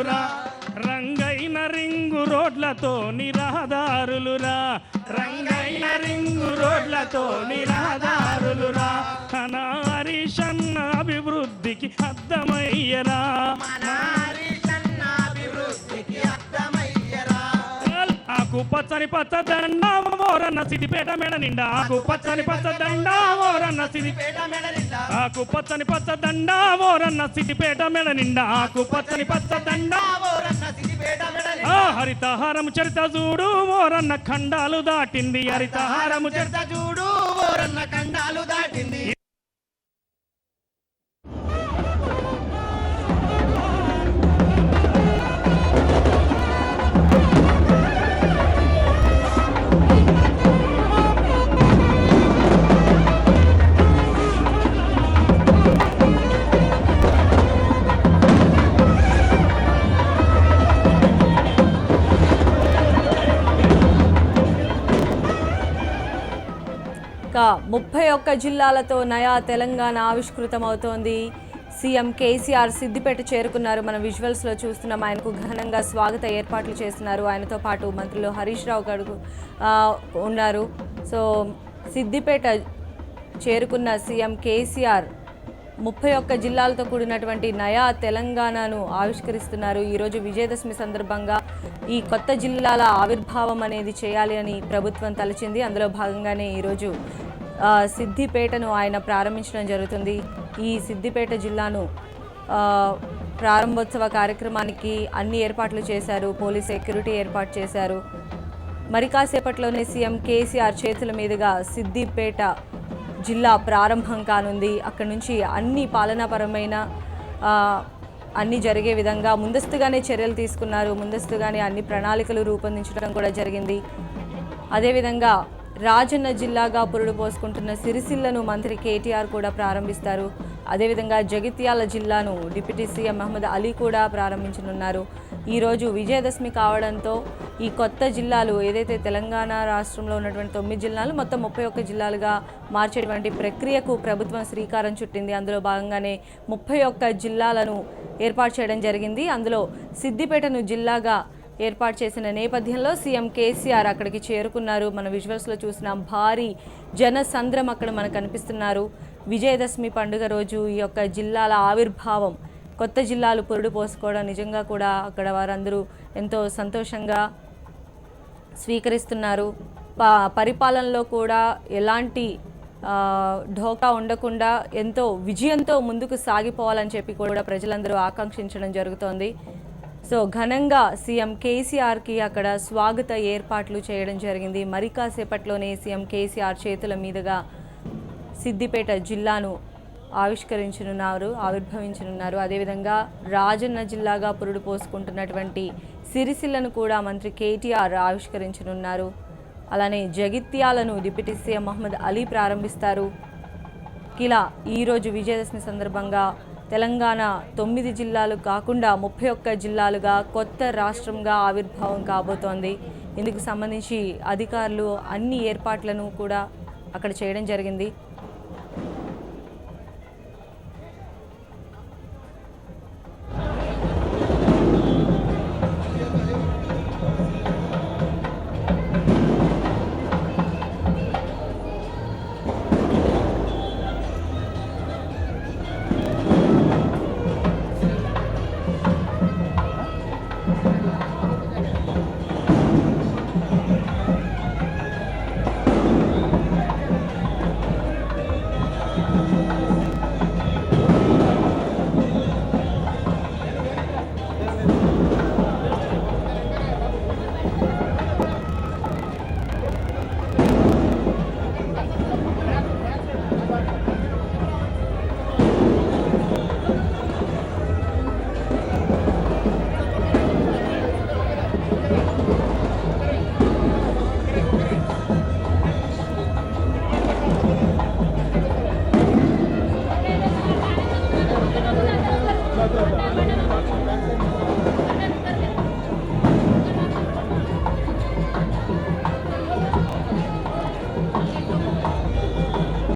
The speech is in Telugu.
రహదారులురా, రంగైన రింగు రోడ్లతో నిరహదారులురా, రంగైన రింగు రోడ్లతో నిరహదారులురా, నా హరీశన్న అభివృద్ధికి అద్దమయ్యరా, ఆకు పచ్చని పచ్చ దండ మోరన్న సిద్దిపేట మెడ నిండా, ఆకు పచ్చని పచ్చ దండ మోరన్న సిద్దిపేట మెడ నిండా, ఆకు పచ్చని పచ్చ దండ మోరన్న సిద్దిపేట మెడ నిండా, ఆకు పచ్చని పచ్చ దండ మోరన్న సిద్దిపేట మెడ నిండా. హరితహారము చరిత చూడు మోరన్న ఖండాలు దాటింది, హరితహారము చరిత చూడు మోరన్న ఖండాలు దాటింది. ఇక 31 జిల్లాలతో నయా తెలంగాణ ఆవిష్కృతమవుతోంది. సీఎం కేసీఆర్ సిద్దిపేట చేరుకున్నారు. మన విజువల్స్లో చూస్తున్నాం. ఆయనకు ఘనంగా స్వాగత ఏర్పాట్లు చేస్తున్నారు. ఆయనతో పాటు మంత్రులు హరీష్ రావు గారు ఉన్నారు. సో సిద్దిపేట చేరుకున్న సీఎం కేసీఆర్ 31 జిల్లాలతో కూడినటువంటి నయా తెలంగాణను ఆవిష్కరిస్తున్నారు. ఈరోజు విజయదశమి సందర్భంగా ఈ కొత్త జిల్లాల ఆవిర్భావం అనేది చేయాలి అని ప్రభుత్వం తలచింది. అందులో భాగంగానే ఈరోజు సిద్దిపేటను ఆయన ప్రారంభించడం జరుగుతుంది. ఈ సిద్దిపేట జిల్లాను ప్రారంభోత్సవ కార్యక్రమానికి అన్ని ఏర్పాట్లు చేశారు. పోలీస్ సెక్యూరిటీ ఏర్పాటు చేశారు. మరి కాసేపట్లోనే సీఎం కేసీఆర్ చేతుల మీదుగా సిద్దిపేట జిల్లా ప్రారంభం కానుంది. అక్కడి నుంచి అన్ని పాలనాపరమైన అన్నీ జరిగే విధంగా ముందస్తుగానే చర్యలు తీసుకున్నారు. ముందస్తుగానే అన్ని ప్రణాళికలు రూపొందించడం కూడా జరిగింది. అదేవిధంగా రాజన్న జిల్లాగా పురుడు పోసుకుంటున్న సిరిసిల్లను మంత్రి కేటీఆర్ కూడా ప్రారంభిస్తారు. అదేవిధంగా జగిత్యాల జిల్లాను డిప్యూటీ సీఎం మహమ్మద్ అలీ కూడా ప్రారంభించనున్నారు. ఈరోజు విజయదశమి కావడంతో ఈ కొత్త జిల్లాలు ఏదైతే తెలంగాణ రాష్ట్రంలో ఉన్నటువంటి 9 జిల్లాలు మొత్తం 31 జిల్లాలుగా మార్చేటువంటి ప్రక్రియకు ప్రభుత్వం శ్రీకారం చుట్టింది. అందులో భాగంగానే 31 జిల్లాలను ఏర్పాటు చేయడం జరిగింది. అందులో సిద్దిపేటను జిల్లాగా ఏర్పాటు చేసిన నేపథ్యంలో సీఎం కేసీఆర్ అక్కడికి చేరుకున్నారు. మన విజువల్స్లో చూసినాం. భారీ జనసంద్రం అక్కడ మనకు కనిపిస్తున్నారు. విజయదశమి పండుగ రోజు ఈ యొక్క జిల్లాల ఆవిర్భావం, కొత్త జిల్లాలు పురుడు పోసుకోవడం నిజంగా కూడా అక్కడ వారందరూ ఎంతో సంతోషంగా స్వీకరిస్తున్నారు. పరిపాలనలో కూడా ఎలాంటి ఢోకా ఉండకుండా ఎంతో విజయంతో ముందుకు సాగిపోవాలని చెప్పి కూడా ప్రజలందరూ ఆకాంక్షించడం జరుగుతోంది. సో ఘనంగా సీఎం కేసీఆర్కి అక్కడ స్వాగత ఏర్పాట్లు చేయడం జరిగింది. మరి కాసేపట్లోనే సీఎం కేసీఆర్ చేతుల మీదుగా సిద్దిపేట జిల్లాను ఆవిర్భవించనున్నారు. అదేవిధంగా రాజన్న జిల్లాగా పురుడు పోసుకుంటున్నటువంటి సిరిసిల్లను కూడా మంత్రి కేటీఆర్ ఆవిష్కరించనున్నారు. అలానే జగిత్యాలను డిప్యూటీ సీఎం మహమ్మద్ అలీ ప్రారంభిస్తారు. ఇలా ఈరోజు విజయదశమి సందర్భంగా తెలంగాణ 9 జిల్లాలు కాకుండా 31 జిల్లాలుగా కొత్త రాష్ట్రంగా ఆవిర్భావం కాబోతోంది. ఇందుకు సంబంధించి అధికారులు అన్ని ఏర్పాట్లను కూడా అక్కడ చేయడం జరిగింది.